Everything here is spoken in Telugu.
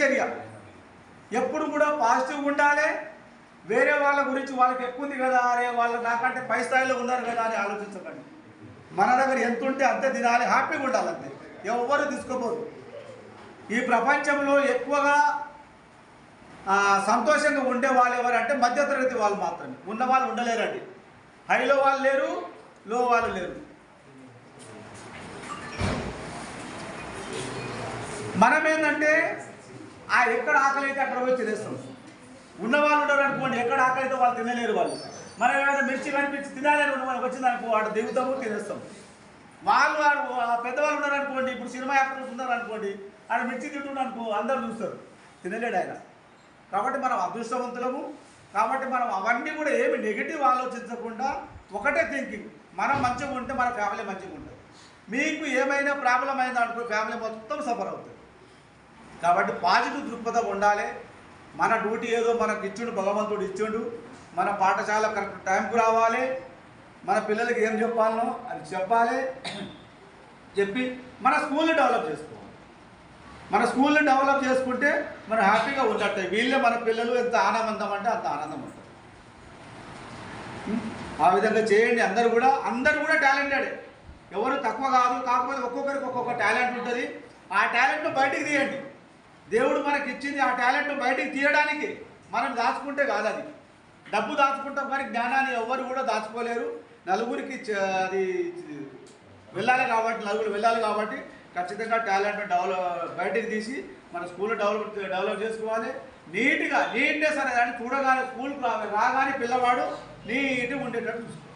చర్య. ఎప్పుడు కూడా పాజిటివ్ ఉండాలి. వేరే వాళ్ళ గురించి వాళ్ళకి ఎక్కువ ఉంది కదా, అరే వాళ్ళు నాకంటే పై స్థాయిలో ఉన్నారు కదా అని ఆలోచించకండి. మన దగ్గర ఎంత ఉంటే అంతే తినాలి, హ్యాపీగా ఉండాలి అంతే. ఎవరు తీసుకోపోదు. ఈ ప్రపంచంలో ఎక్కువగా సంతోషంగా ఉండే వాళ్ళు ఎవరంటే మధ్యతరగతి వాళ్ళు మాత్రమే. ఉన్న వాళ్ళు ఉండలేరండి. హైలో వాళ్ళు లేరు, లో వాళ్ళు లేరు. మనం ఏంటంటే ఎక్కడ ఆకలి అయితే అక్కడ పోయి తినేస్తాం. ఉన్నవాళ్ళు ఉండరు అనుకోండి, ఎక్కడ ఆకలి అయితే వాళ్ళు తినలేరు. వాళ్ళు మనం ఏమైనా మిర్చి కనిపించి తినాలని వచ్చిందనుకో వాడు దిగుతాము, తినేస్తాం. వాళ్ళు పెద్దవాళ్ళు ఉన్నారనుకోండి, ఇప్పుడు సినిమా యాక్టర్స్ ఉన్నారనుకోండి, ఆడ మిర్చి తింటున్నాడు అనుకో అందరు చూస్తారు, తినలేడు ఆయన. కాబట్టి మనం అదృష్టవంతులము. కాబట్టి మనం అవన్నీ కూడా ఏమి నెగిటివ్ ఆలోచించకుండా ఒకటే థింకింగ్, మనం మంచిగా ఉంటే మన ఫ్యామిలీ మంచిగా ఉంటుంది. మీకు ఏమైనా ప్రాబ్లం అయిందో అనుకో ఫ్యామిలీ మొత్తం సఫర్ అవుతుంది. కాబట్టి పాజిటివ్ దృక్పథం ఉండాలి. మన డ్యూటీ ఏదో మనకు ఇచ్చిండు, భగవంతుడు ఇచ్చిండు. మన పాఠశాల కరెక్ట్ టైంకు రావాలి. మన పిల్లలకి ఏం చెప్పాలనో అది చెప్పాలి. చెప్పి మన స్కూల్ని డెవలప్ చేసుకోవాలి. మన స్కూల్ని డెవలప్ చేసుకుంటే మనం హ్యాపీగా ఉన్నట్టే. వీళ్ళే మన పిల్లలు ఎంత ఆనందం అంటే అంత ఆనందం ఉంటుంది. ఆ విధంగా చేయండి. అందరూ కూడా టాలెంటెడే, ఎవరు తక్కువ కాదు. కాకపోతే ఒక్కొక్కరికి ఒక్కొక్క టాలెంట్ ఉంటుంది. ఆ టాలెంట్ను బయటికి తీయండి. దేవుడు మనకి ఇచ్చింది ఆ టాలెంట్ను బయటికి తీయడానికి. మనం దాచుకుంటే కాదు, అది డబ్బు దాచుకుంటాం కానీ జ్ఞానాన్ని ఎవరు కూడా దాచుకోలేరు. నలుగురికి అది వెళ్ళాలి కాబట్టి, నలుగురు వెళ్ళాలి కాబట్టి ఖచ్చితంగా టాలెంట్ను బయటికి తీసి మన స్కూల్లో డెవలప్ చేసుకోవాలి. నీట్నెస్ అనేది చూడగానే స్కూల్కి రాగానే పిల్లవాడు నీట్గా ఉండేటట్టు చూసుకోవాలి.